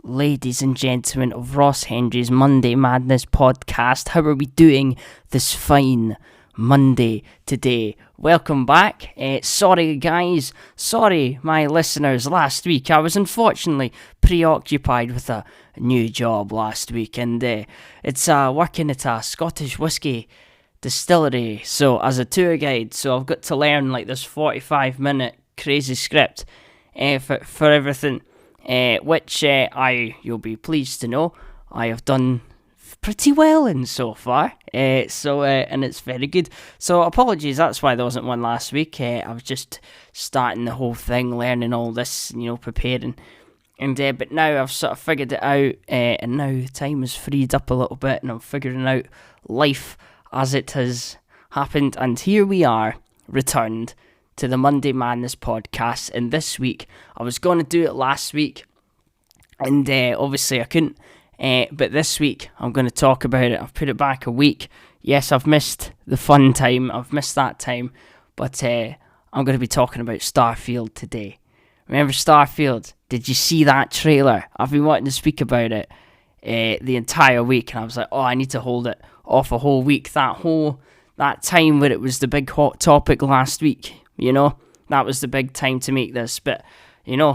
ladies and gentlemen of Ross Hendry's Monday Madness podcast. How are we doing this fine Monday today? Welcome back. Sorry guys, sorry my listeners, last week I was unfortunately preoccupied with a new job last week, and it's working at a Scottish whisky distillery, so as a tour guide, so I've got to learn like this 45-minute crazy script for everything. Which you'll be pleased to know, I have done pretty well in so far. And it's very good. So apologies, that's why there wasn't one last week. I was just starting the whole thing, learning all this, preparing. And but now I've sort of figured it out, and now time has freed up a little bit, and I'm figuring out life as it has happened. And here we are, returned to the Monday Madness podcast, and this week I was going to do it last week, and obviously I couldn't, but this week I'm going to talk about it. I've put it back a week. Yes, I've missed the fun time, I've missed that time, but I'm going to be talking about Starfield today. Remember Starfield? Did you see that trailer? I've been wanting to speak about it the entire week, and I was like, I need to hold it off a whole week. That time where it was the big hot topic last week, that was the big time to make this, but,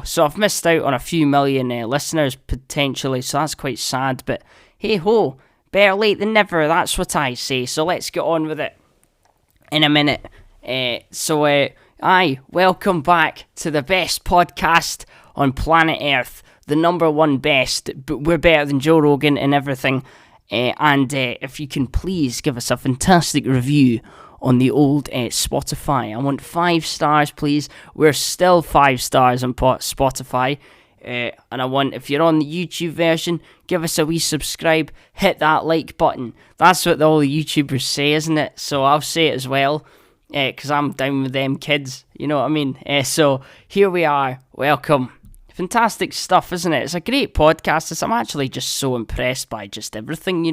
so I've missed out on a few million listeners, potentially, so that's quite sad, but hey-ho, better late than never, that's what I say, so let's get on with it in a minute. Welcome back to the best podcast on planet Earth, the number one best, but we're better than Joe Rogan and everything, and if you can please give us a fantastic review on the old Spotify. I want 5 stars, please. We're still 5 stars on Spotify. And I want, if you're on the YouTube version, give us a wee subscribe. Hit that like button. That's what all the YouTubers say, isn't it? So I'll say it as well, because I'm down with them kids. You know what I mean? So here we are. Welcome. Fantastic stuff, isn't it? It's a great podcast. I'm actually just so impressed by just everything,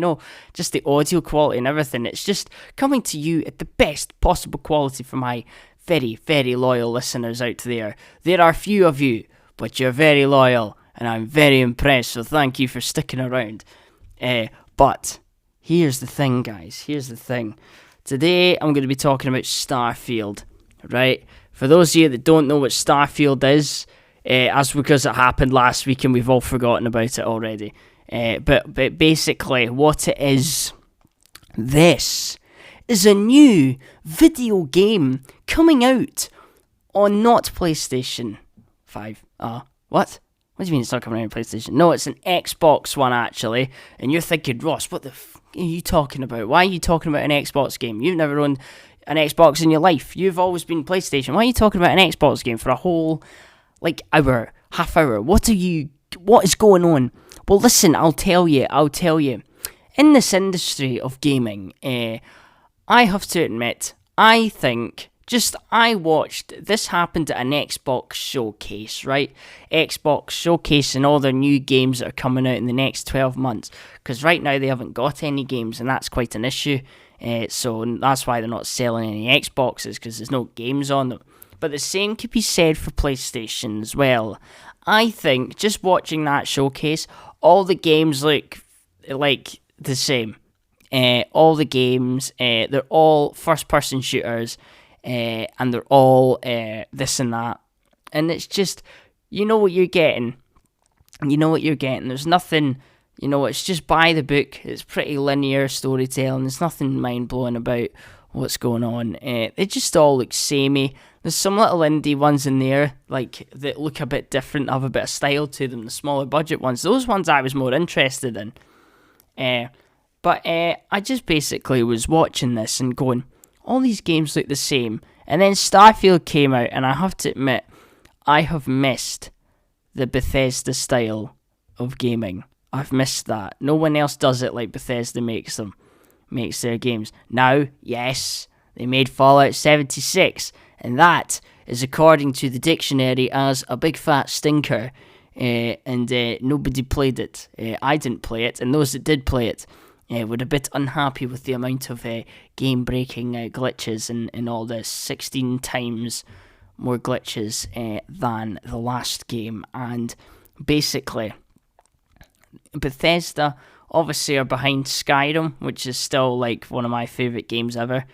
just the audio quality and everything. It's just coming to you at the best possible quality for my very, very loyal listeners out there. There are few of you, but you're very loyal, and I'm very impressed, so thank you for sticking around. But here's the thing, guys. Here's the thing. Today, I'm going to be talking about Starfield, right? For those of you that don't know what Starfield is, as because it happened last week and we've all forgotten about it already. But basically, what it is, this is a new video game coming out on not PlayStation 5. What? What do you mean it's not coming out on PlayStation? No, it's an Xbox One, actually. And you're thinking, Ross, what the are you talking about? Why are you talking about an Xbox game? You've never owned an Xbox in your life. You've always been PlayStation. Why are you talking about an Xbox game for a whole half hour? What is going on? Well, listen, I'll tell you. In this industry of gaming, I have to admit, I watched this happened at an Xbox showcase, right? Xbox showcasing all their new games that are coming out in the next 12 months, because right now they haven't got any games, and that's quite an issue. So that's why they're not selling any Xboxes, because there's no games on them. But the same could be said for PlayStation as well. I think, just watching that showcase, all the games look like the same. All the games, they're all first-person shooters, and they're all this and that. And it's just, you know what you're getting. There's nothing, it's just by the book. It's pretty linear storytelling. There's nothing mind-blowing about what's going on. They just all look samey. There's some little indie ones in there, that look a bit different, have a bit of style to them, the smaller budget ones. Those ones I was more interested in. But I just basically was watching this and going, all these games look the same. And then Starfield came out, and I have to admit, I have missed the Bethesda style of gaming. I've missed that. No one else does it like Bethesda makes their games. Now, yes, they made Fallout 76, and that is according to the dictionary as a big fat stinker, and nobody played it. I didn't play it, and those that did play it were a bit unhappy with the amount of game-breaking glitches and all this, 16 times more glitches than the last game, and basically Bethesda obviously are behind Skyrim, which is still like one of my favourite games ever.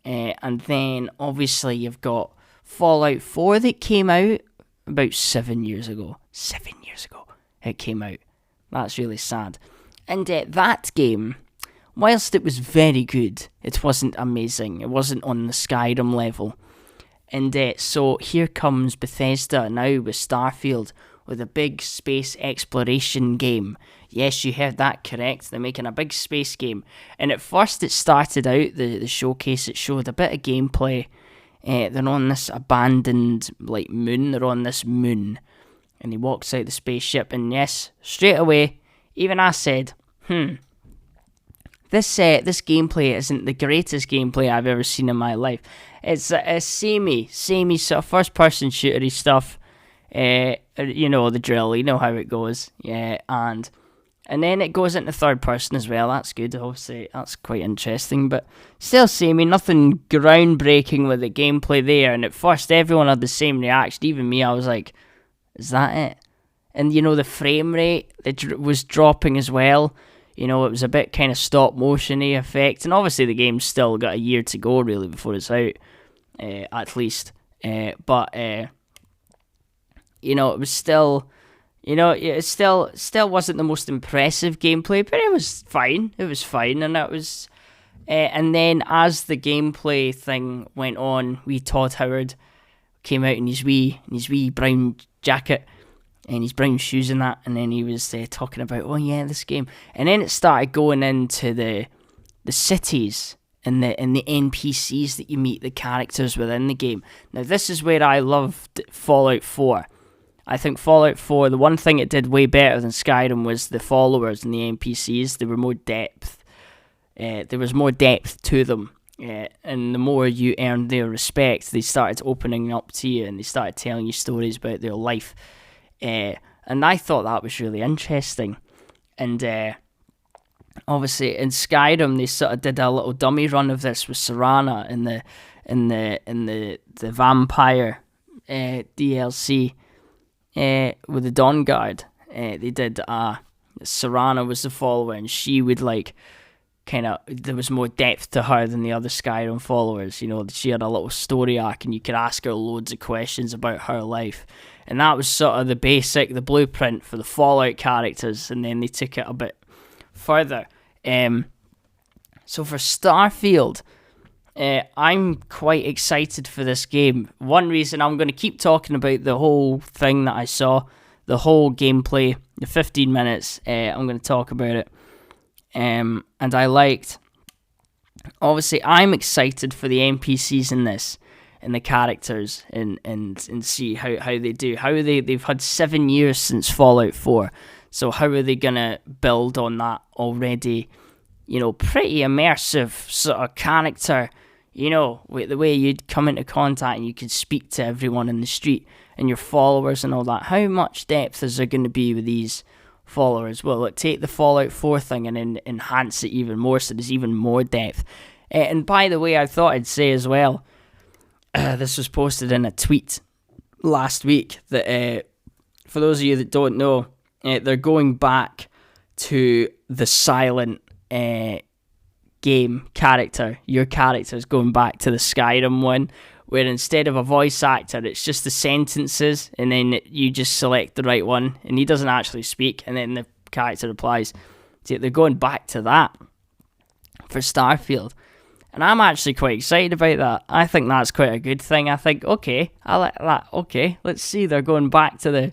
And then obviously you've got Fallout 4 that came out about 7 years ago. 7 years ago it came out. That's really sad. And that game, whilst it was very good, it wasn't amazing. It wasn't on the Skyrim level. And so here comes Bethesda now with Starfield, with a big space exploration game. Yes, you heard that correct. They're making a big space game. And at first it started out, the showcase, it showed a bit of gameplay. They're on this abandoned like moon. They're on this moon. And he walks out the spaceship. And yes, straight away, even I said, this gameplay isn't the greatest gameplay I've ever seen in my life. It's a samey sort of first-person shootery stuff. You know the drill. You know how it goes. Yeah, and then it goes into third person as well. That's good. Obviously, that's quite interesting. But still samey. Nothing groundbreaking with the gameplay there. And at first, everyone had the same reaction. Even me, I was like, "Is that it?" And you know the frame rate was dropping as well. You know, it was a bit kind of stop motion-y effect. And obviously the game's still got a year to go, really, before it's out, at least. But you know, it was still, you know, it still wasn't the most impressive gameplay, but it was fine. It was fine, and that was... and then as the gameplay thing went on, Todd Howard came out in his wee brown jacket, and his brown shoes and that, and then he was talking about, oh yeah, this game, and then it started going into the cities and the NPCs that you meet, the characters within the game. Now this is where I loved Fallout 4. I think Fallout 4, the one thing it did way better than Skyrim was the followers and the NPCs. There were more depth. There was more depth to them. And the more you earned their respect, they started opening up to you, and they started telling you stories about their life. And I thought that was really interesting. And obviously in Skyrim they sort of did a little dummy run of this with Serana in the vampire DLC with the Dawn Guard. They did Serana was the follower, and she would like there was more depth to her than the other Skyrim followers. You know, she had a little story arc, and you could ask her loads of questions about her life. And that was sort of the blueprint for the Fallout characters, and then they took it a bit further. So for Starfield, I'm quite excited for this game. One reason I'm going to keep talking about the whole thing that I saw, the whole gameplay, the 15 minutes, I'm going to talk about it. And I liked, obviously I'm excited for the NPCs in this, and the characters, and see how they do. They've had 7 years since Fallout 4, so how are they gonna build on that already, you know, pretty immersive sort of character, you know, with the way you'd come into contact and you could speak to everyone in the street and your followers and all that. How much depth is there going to be with these followers? Will it take the Fallout 4 thing and enhance it even more, so there's even more depth? And by the way, I thought I'd say as well, this was posted in a tweet last week, that for those of you that don't know, they're going back to the silent game character. Your character is going back to the Skyrim one, where instead of a voice actor, it's just the sentences, and then you just select the right one, and he doesn't actually speak, and then the character replies. So they're going back to that for Starfield. And I'm actually quite excited about that. I think that's quite a good thing. I think, okay, I like that. Okay, let's see. They're going back to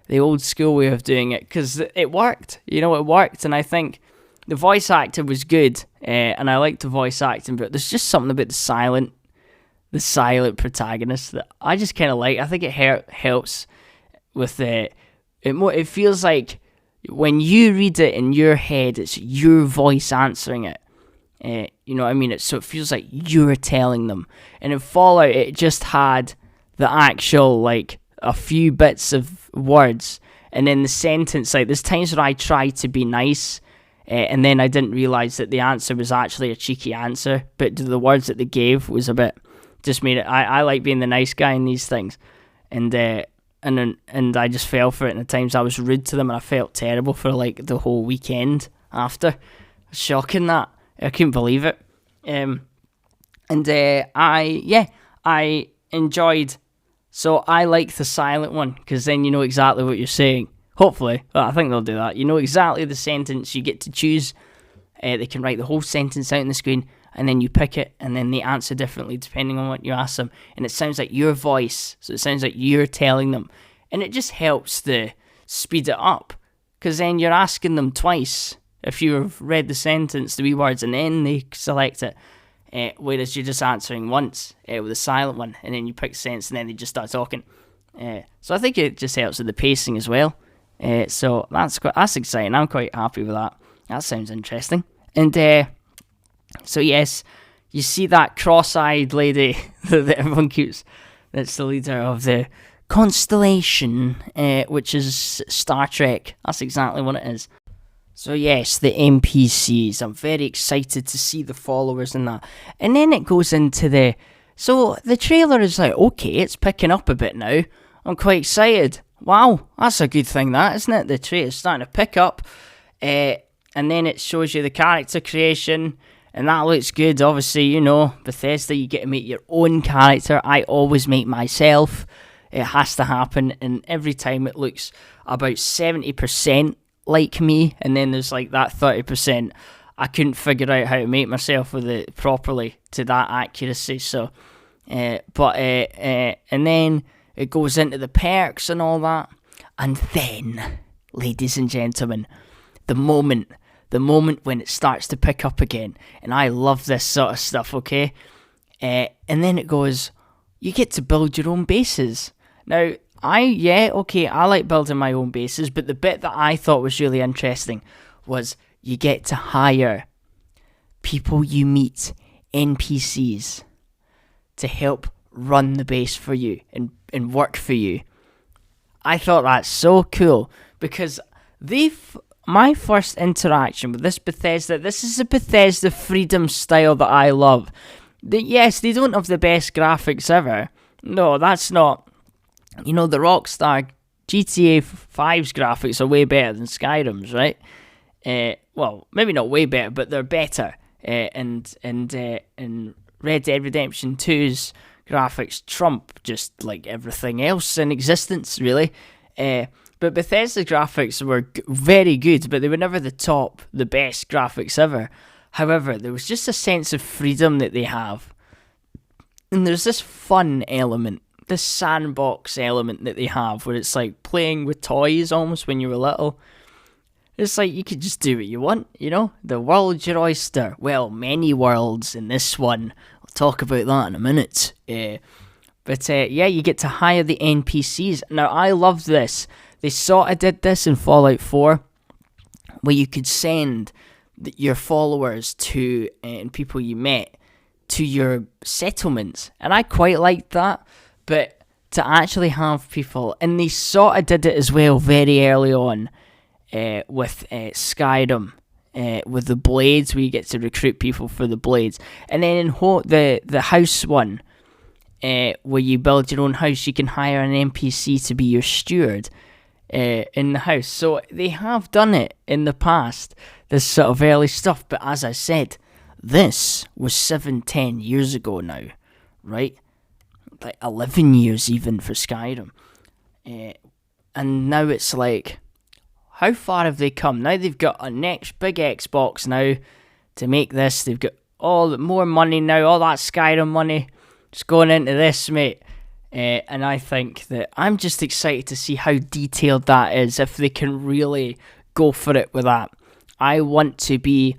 the old school way of doing it, because it worked. You know, it worked. And I think the voice actor was good, and I liked the voice acting, but there's just something about the silent protagonist that I just kind of like. I think it helps with it feels like when you read it in your head, it's your voice answering it. You know what I mean? So it feels like you're telling them. And in Fallout, it just had the actual, like, a few bits of words, and then the sentence. Like, there's times where I try to be nice, and then I didn't realise that the answer was actually a cheeky answer, but the words that they gave was a bit, just made it, I like being the nice guy in these things. And and I just fell for it, and at times I was rude to them, and I felt terrible for like the whole weekend after. Shocking that. I couldn't believe it. I enjoyed. So I like the silent one, because then you know exactly what you're saying. Hopefully. Well, I think they'll do that. You know exactly the sentence. You get to choose. They can write the whole sentence out on the screen, and then you pick it, and then they answer differently depending on what you ask them. And it sounds like your voice, so it sounds like you're telling them. And it just helps to speed it up, because then you're asking them twice. If you've read the sentence, the wee words, and then they select it. Whereas you're just answering once with a silent one, and then you pick the sentence, and then they just start talking. So I think it just helps with the pacing as well. So that's exciting. I'm quite happy with that. That sounds interesting. And so yes, you see that cross-eyed lady that everyone keeps. That's the leader of the Constellation, which is Star Trek. That's exactly what it is. So yes, the NPCs. I'm very excited to see the followers and that. And then it goes into so the trailer is like, okay, it's picking up a bit now. I'm quite excited. Wow, that's a good thing, that, isn't it? The trailer's starting to pick up. And then it shows you the character creation, and that looks good. Obviously, you know, Bethesda, you get to make your own character. I always make myself. It has to happen, and every time it looks about 70% like me, and then there's like that 30%. I couldn't figure out how to make myself with it properly to that accuracy. So, and then it goes into the perks and all that, and then, ladies and gentlemen, the moment when it starts to pick up again, and I love this sort of stuff, okay? And then it goes, you get to build your own bases. Now, I like building my own bases, but the bit that I thought was really interesting was you get to hire people you meet, NPCs, to help run the base for you and work for you. I thought that's so cool, because my first interaction with this is a Bethesda Freedom style that I love. Yes, they don't have the best graphics ever. No, that's not. You know, the Rockstar GTA 5's graphics are way better than Skyrim's, right? Well, maybe not way better, but they're better. And Red Dead Redemption 2's graphics trump just like everything else in existence, really. But Bethesda's graphics were very good, but they were never the best graphics ever. However, there was just a sense of freedom that they have. And there's this fun element, this sandbox element that they have, where it's like playing with toys almost when you were little. It's like you could just do what you want, you know? The world's your oyster. Well, many worlds in this one. I'll talk about that in a minute. But you get to hire the NPCs. Now, I love this. They sort of did this in Fallout 4, where you could send your followers to and people you met to your settlements, and I quite liked that. But to actually have people, and they sort of did it as well very early on with Skyrim, with the blades, where you get to recruit people for the blades, and then in the house one, where you build your own house, you can hire an NPC to be your steward in the house. So they have done it in the past, this sort of early stuff. But as I said, this was 7-10 years ago now, right? Like 11 years even for Skyrim. And now it's like, how far have they come? Now they've got a next big Xbox now to make this. They've got more money now, all that Skyrim money just going into this, mate. And I think that I'm just excited to see how detailed that is, if they can really go for it with that. I want to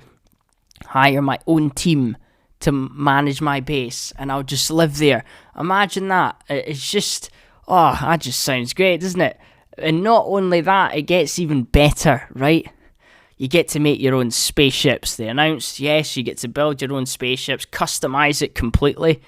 hire my own team to manage my base, and I'll just live there. Imagine that. It's just, that just sounds great, doesn't it? And not only that, it gets even better, right? You get to make your own spaceships. They announced, yes, you get to build your own spaceships, customize it completely.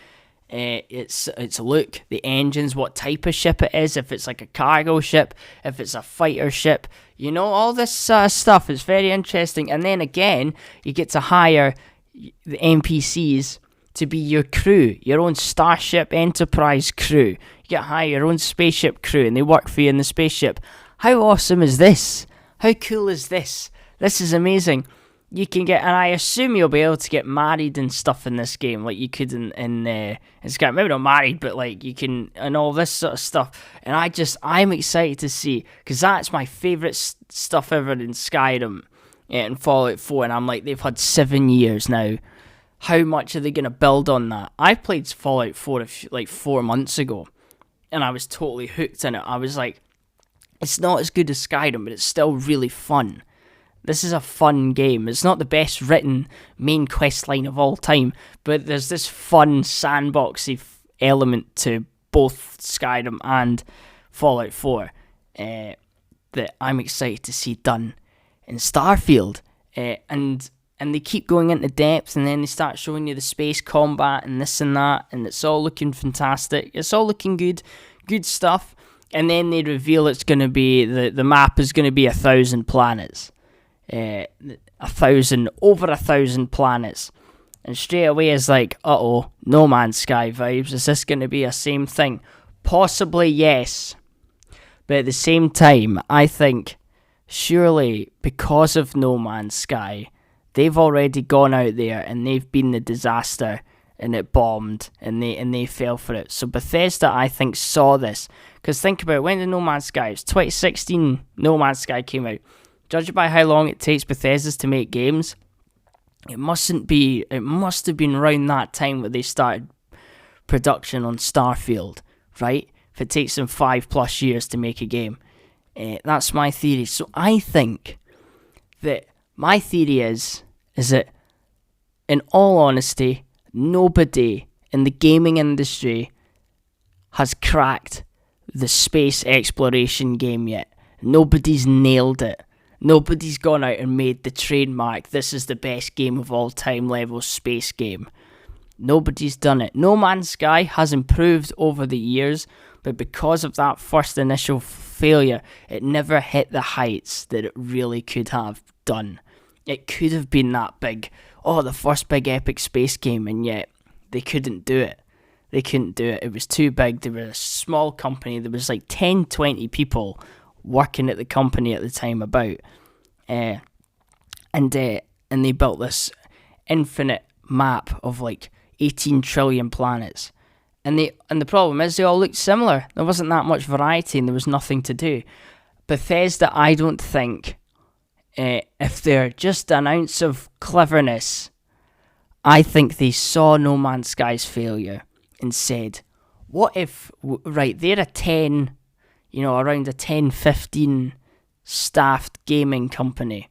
It's look, the engines, what type of ship it is, if it's like a cargo ship, if it's a fighter ship, you know, all this stuff is very interesting. And then again, you get to hire the NPCs to be your crew, your own Starship Enterprise crew. You get to hire your own spaceship crew and they work for you in the spaceship. How awesome is this? How cool is this? This is amazing. You can get, and I assume you'll be able to get married and stuff in this game, like you could in Skyrim. Maybe not married, but like you can, and all this sort of stuff. And I'm excited to see, because that's my favourite stuff ever in Skyrim and Fallout 4. And I'm like, they've had 7 years now. How much are they going to build on that? I played Fallout 4 like 4 months ago, and I was totally hooked in it. I was like, it's not as good as Skyrim, but it's still really fun. This is a fun game. It's not the best written main quest line of all time, but there's this fun sandboxy element to both Skyrim and Fallout 4 that I'm excited to see done in Starfield. And they keep going into depth, and then they start showing you the space combat and this and that, and it's all looking fantastic. It's all looking good stuff. And then they reveal it's going to be, the map is going to be 1,000 planets. Over 1,000 planets, and straight away is like, No Man's Sky vibes. Is this going to be a same thing? Possibly yes, but at the same time, I think surely because of No Man's Sky, they've already gone out there and they've been the disaster, and it bombed, and they fell for it. So Bethesda, I think, saw this, because think about it, when did No Man's Sky? It's 2016. No Man's Sky came out. Judging by how long it takes Bethesda to make games, it must have been around that time where they started production on Starfield, right? If it takes them 5+ years to make a game. That's my theory. So I think that my theory is that, in all honesty, nobody in the gaming industry has cracked the space exploration game yet. Nobody's nailed it. Nobody's gone out and made the trademark, this is the best game of all time level space game. Nobody's done it. No Man's Sky has improved over the years, but because of that first initial failure, it never hit the heights that it really could have done. It could have been that big, the first big epic space game, and yet they couldn't do it. They couldn't do it. It was too big. They were a small company. There was like 10, 20 people working at the company at the time about, and they built this infinite map of like 18 trillion planets, and the problem is they all looked similar. There wasn't that much variety, and there was nothing to do. Bethesda, I don't think, if they're just an ounce of cleverness, I think they saw No Man's Sky's failure and said, what if, right, they're a 10, around a 10, 15 staffed gaming company,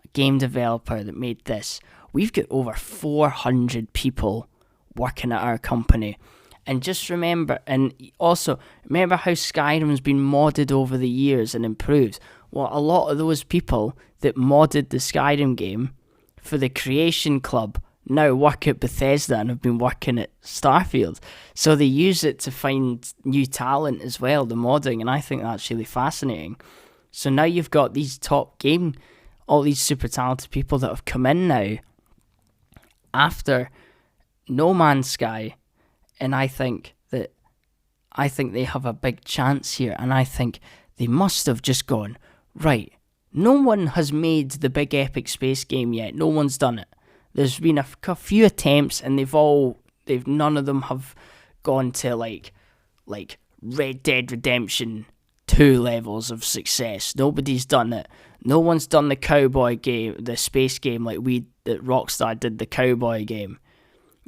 a game developer that made this. We've got over 400 people working at our company. And just remember, and also remember how Skyrim's been modded over the years and improved. Well, a lot of those people that modded the Skyrim game for the Creation Club now work at Bethesda and have been working at Starfield. So they use it to find new talent as well, the modding, and I think that's really fascinating. So now you've got these all these super talented people that have come in now after No Man's Sky, and I think they have a big chance here, and I think they must have just gone, right, no one has made the big epic space game yet, no one's done it. There's been a few attempts, and none of them have gone to like Red Dead Redemption 2 levels of success. Nobody's done it. No one's done the cowboy game, the space game that Rockstar did, the cowboy game.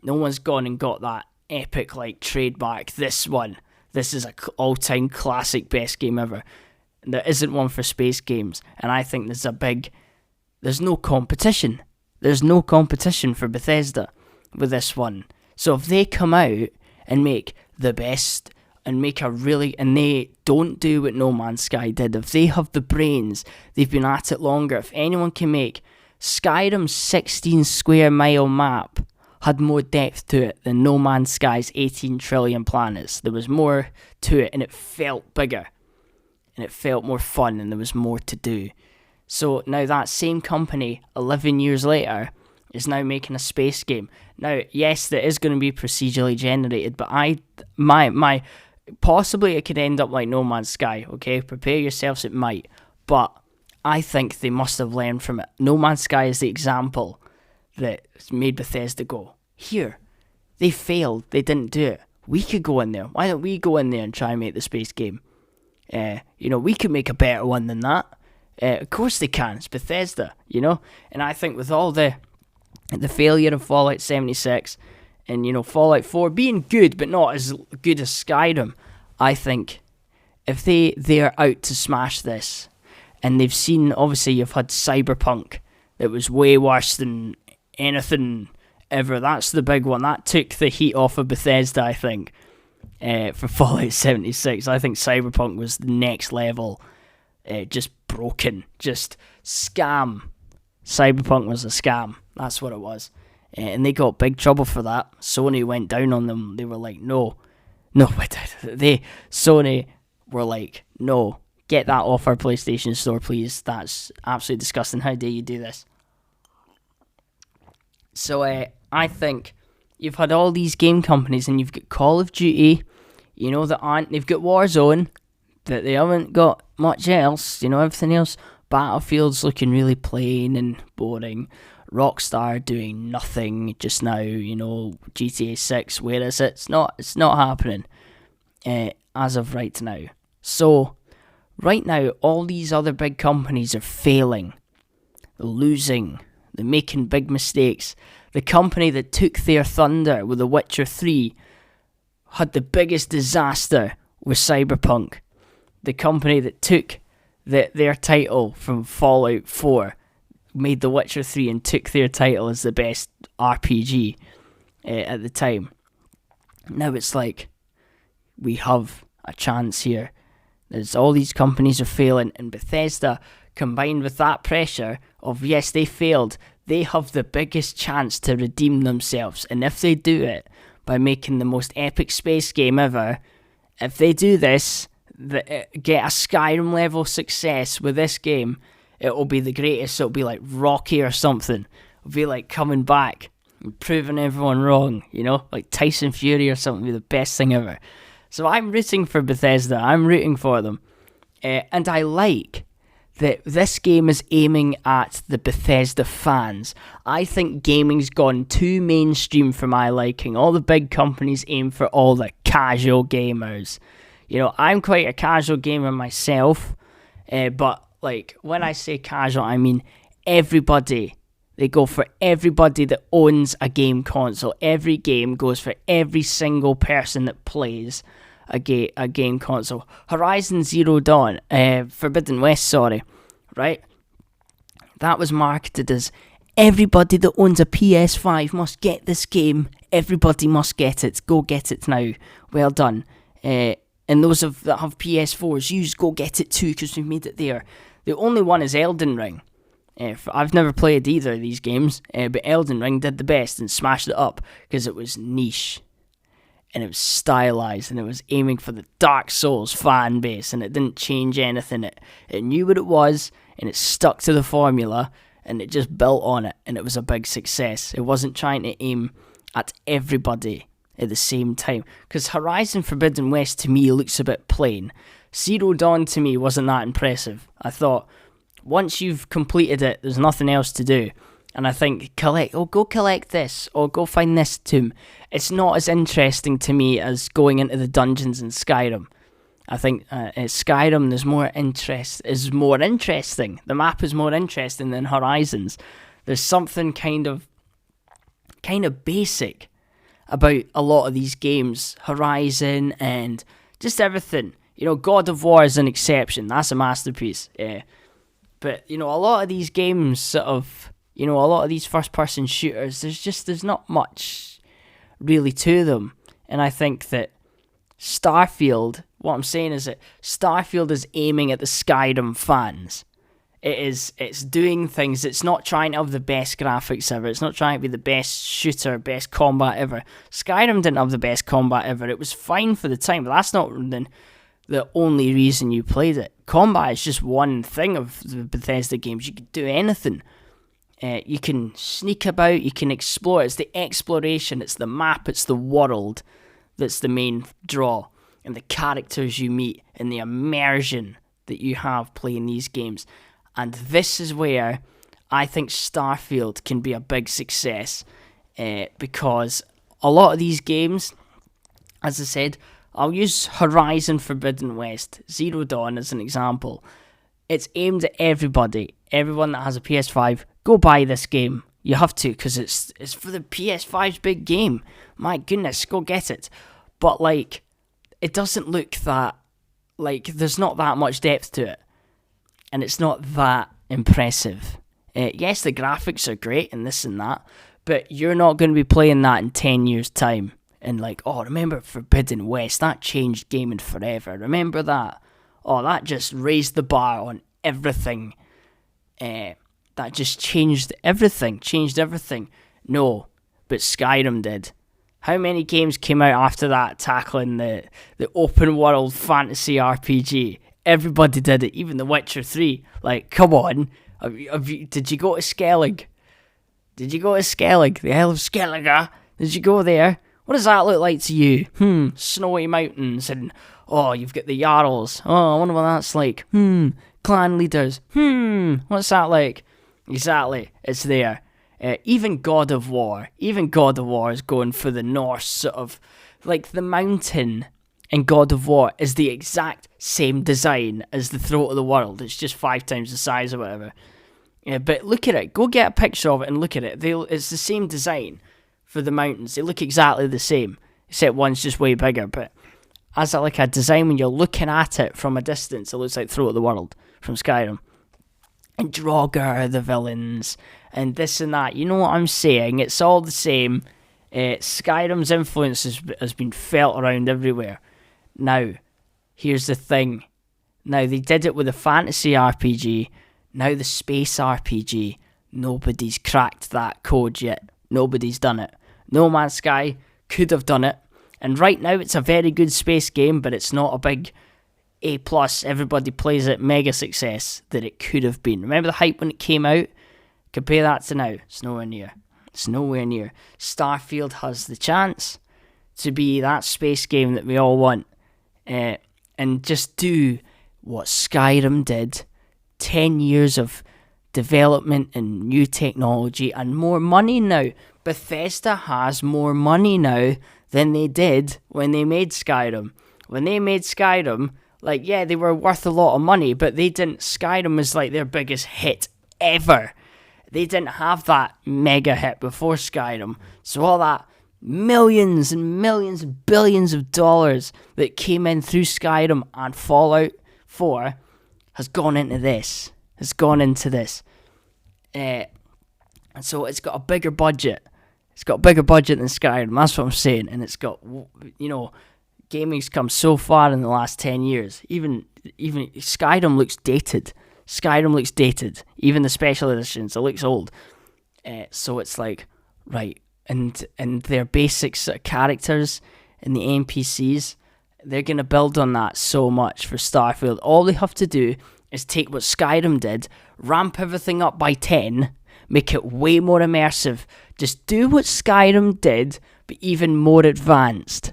No one's gone and got that epic trademark. This is a all-time classic, best game ever. There isn't one for space games, and I think there's no competition. There's no competition for Bethesda with this one. So if they come out and make the best and and they don't do what No Man's Sky did, if they have the brains, they've been at it longer, if anyone can make Skyrim's 16 square mile map had more depth to it than No Man's Sky's 18 trillion planets. There was more to it, and it felt bigger, and it felt more fun, and there was more to do. So now that same company, 11 years later, is now making a space game. Now, yes, that is going to be procedurally generated, but my possibly it could end up like No Man's Sky, okay? Prepare yourselves, it might. But I think they must have learned from it. No Man's Sky is the example that made Bethesda go, here, they failed, they didn't do it. We could go in there. Why don't we go in there and try and make the space game? We could make a better one than that. Of course they can. It's Bethesda, And I think with all the failure of Fallout 76 and, Fallout 4 being good but not as good as Skyrim, I think if they're out to smash this, and they've seen, obviously you've had Cyberpunk that was way worse than anything ever. That's the big one. That took the heat off of Bethesda, I think, for Fallout 76. I think Cyberpunk was the next level. Just broken. Just scam. Cyberpunk was a scam. That's what it was. And they got big trouble for that. Sony went down on them. They were like, no. Sony were like, no. Get that off our PlayStation Store, please. That's absolutely disgusting. How dare you do this? So I think you've had all these game companies, and you've got Call of Duty, they've got Warzone, that they haven't got much else, everything else. Battlefield's looking really plain and boring. Rockstar doing nothing just now, GTA 6, where is it? It's not happening as of right now. So right now, all these other big companies are failing, they're losing, they're making big mistakes. The company that took their thunder with The Witcher 3 had the biggest disaster with Cyberpunk. The company that took their title from Fallout 4 made The Witcher 3 and took their title as the best RPG at the time. Now it's like, we have a chance here. There's all these companies are failing, and Bethesda, combined with that pressure of, yes, they failed, they have the biggest chance to redeem themselves. And if they do it by making the most epic space game ever, if they do this, get a Skyrim level success with this game, it will be the greatest. It'll be like Rocky or something. It'll be like coming back and proving everyone wrong, like Tyson Fury or something. It'll be the best thing ever. So I'm rooting for Bethesda. I'm rooting for them. And I like that this game is aiming at the Bethesda fans. I think gaming's gone too mainstream for my liking. All the big companies aim for all the casual gamers. I'm quite a casual gamer myself. But like, when I say casual, I mean everybody. They go for everybody that owns a game console. Every game goes for every single person that plays a game console. Horizon Zero Dawn, Forbidden West, right? That was marketed as everybody that owns a PS5 must get this game. Everybody must get it. Go get it now. Well done. And those that have PS4s, go get it too, because we've made it there. The only one is Elden Ring. I've never played either of these games, but Elden Ring did the best and smashed it up because it was niche, and it was stylized, and it was aiming for the Dark Souls fan base, and it didn't change anything. It knew what it was, and it stuck to the formula, and it just built on it, and it was a big success. It wasn't trying to aim at everybody at the same time, because Horizon Forbidden West to me looks a bit plain. Zero Dawn to me wasn't that impressive. I thought, once you've completed it, there's nothing else to do. And I think, go collect this, or go find this tomb. It's not as interesting to me as going into the dungeons in Skyrim. I think Skyrim is more interesting. The map is more interesting than Horizons. There's something kind of basic about a lot of these games. Horizon and just everything. God of War is an exception. That's a masterpiece. But, a lot of these games sort of, a lot of these first-person shooters, there's not much really to them. And I think that Starfield, what I'm saying is that Starfield is aiming at the Skyrim fans. It's doing things, it's not trying to have the best graphics ever, it's not trying to be the best shooter, best combat ever. Skyrim didn't have the best combat ever, it was fine for the time, but that's not the only reason you played it. Combat is just one thing of the Bethesda games. You can do anything. You can sneak about, you can explore. It's the exploration, it's the map, it's the world that's the main draw. and the characters you meet and the immersion that you have playing these games. And this is where I think Starfield can be a big success, because a lot of these games, as I said, I'll use Horizon Forbidden West, Zero Dawn as an example. It's aimed at everybody. Everyone that has a PS5, go buy this game. You have to, because it's for the PS5's big game. My goodness, go get it. But, like, it doesn't look that, like, there's not that much depth to it. And it's not that impressive. Yes, the graphics are great and this and that, but you're not going to be playing that in 10 years' time. And like, oh, remember Forbidden West? That changed gaming forever. Remember that? Oh, that just raised the bar on everything. That just changed everything. No, but Skyrim did. How many games came out after that tackling the open world fantasy RPG? Everybody did it, even The Witcher 3. Like, come on. Did you go to Skellig? The Isle of Skellige? Did you go there? What does that look like to you? Snowy mountains and, oh, you've got the Jarls. Oh, I wonder what that's like. Clan leaders. What's that like? Exactly, it's there. Even God of War is going for the Norse sort of, like the mountain in God of War is the exact same design as the Throat of the World. It's just 5 times the size or whatever. Yeah, but look at it. Go get a picture of it and look at it. It's the same design for the mountains. They look exactly the same, except one's just way bigger. But as a design, when you're looking at it from a distance, it looks like Throat of the World from Skyrim. And Draugr are the villains, and this and that. You know what I'm saying? It's all the same. Skyrim's influence has been felt around everywhere. Now, here's the thing. Now, they did it with a fantasy RPG. Now the space RPG. Nobody's cracked that code yet. Nobody's done it. No Man's Sky could have done it. And right now, it's a very good space game, but it's not a big A+, everybody plays it, mega success that it could have been. Remember the hype when it came out? Compare that to now. It's nowhere near. Starfield has the chance to be that space game that we all want. And just do what Skyrim did. 10 years of development and new technology and more money now. Bethesda has more money now than they did when they made Skyrim. When they made Skyrim, like, yeah, they were worth a lot of money, but they didn't. Skyrim was like their biggest hit ever. They didn't have that mega hit before Skyrim. So all that millions and millions, billions of dollars that came in through Skyrim and Fallout 4 has gone into this. And so it's got a bigger budget. It's got a bigger budget than Skyrim. That's what I'm saying. And it's got, gaming's come so far in the last 10 years. Even Skyrim looks dated. Even the special editions, it looks old. So it's like, right, and their basic sort of characters and the NPCs, they're going to build on that so much for Starfield. All they have to do is take what Skyrim did, ramp everything up by 10, make it way more immersive. Just do what Skyrim did, but even more advanced.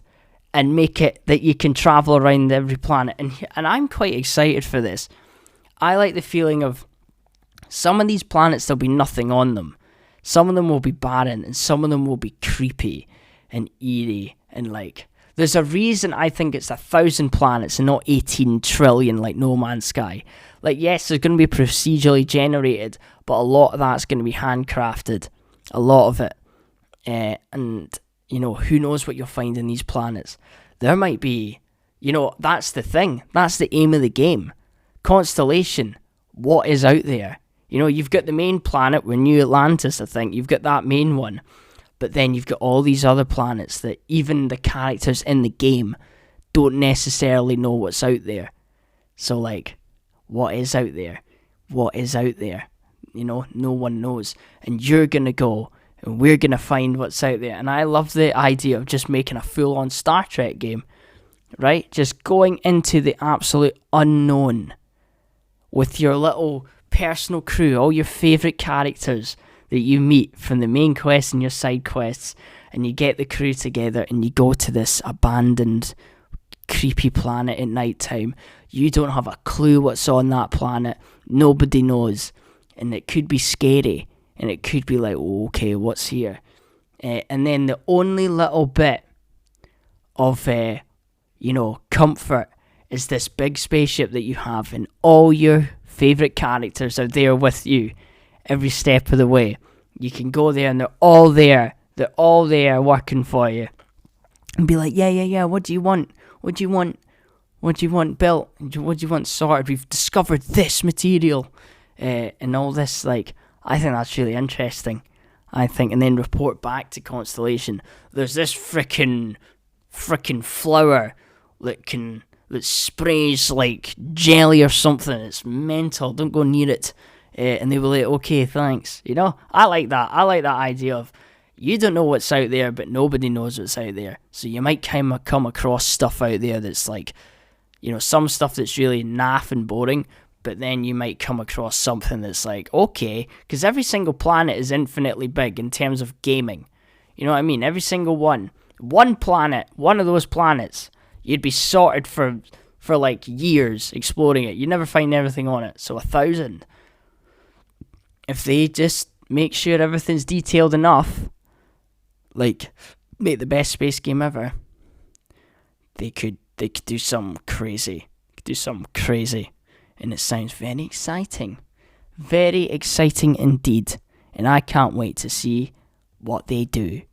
And make it that you can travel around every planet. And I'm quite excited for this. I like the feeling of some of these planets, there'll be nothing on them. Some of them will be barren, and some of them will be creepy and eerie. And like, there's a reason I think it's 1,000 planets and not 18 trillion like No Man's Sky. Like, yes, there's going to be procedurally generated, but a lot of that's going to be handcrafted. A lot of it. And who knows what you'll find in these planets. There might be, that's the thing. That's the aim of the game. Constellation. What is out there? You've got the main planet with New Atlantis, I think. You've got that main one. But then you've got all these other planets that even the characters in the game don't necessarily know what's out there. So, like, what is out there? No one knows. And you're going to go, and we're going to find what's out there. And I love the idea of just making a full-on Star Trek game, right? Just going into the absolute unknown with your little personal crew, all your favourite characters that you meet from the main quest and your side quests, and you get the crew together and you go to this abandoned creepy planet at night time. You don't have a clue what's on that planet. Nobody knows. And it could be scary. And it could be like, oh, okay, what's here? And then the only little bit of, comfort is this big spaceship that you have, and all your favourite characters are there with you every step of the way. You can go there and they're all there. They're all there working for you. And be like, yeah, what do you want? What do you want? What do you want built? What do you want sorted? We've discovered this material. And all this, like, I think that's really interesting. And then report back to Constellation. There's this frickin' flower that sprays like jelly or something. It's mental. Don't go near it. And they were like, okay, thanks. I like that. I like that idea of, you don't know what's out there, but nobody knows what's out there. So you might come across stuff out there that's like, some stuff that's really naff and boring, but then you might come across something that's like, okay, because every single planet is infinitely big in terms of gaming. You know what I mean? Every single one. One planet, one of those planets, you'd be sorted for like years exploring it. You'd never find everything on it. So 1,000. If they just make sure everything's detailed enough, like, make the best space game ever, they could do something crazy. And it sounds very exciting. Very exciting indeed. And I can't wait to see what they do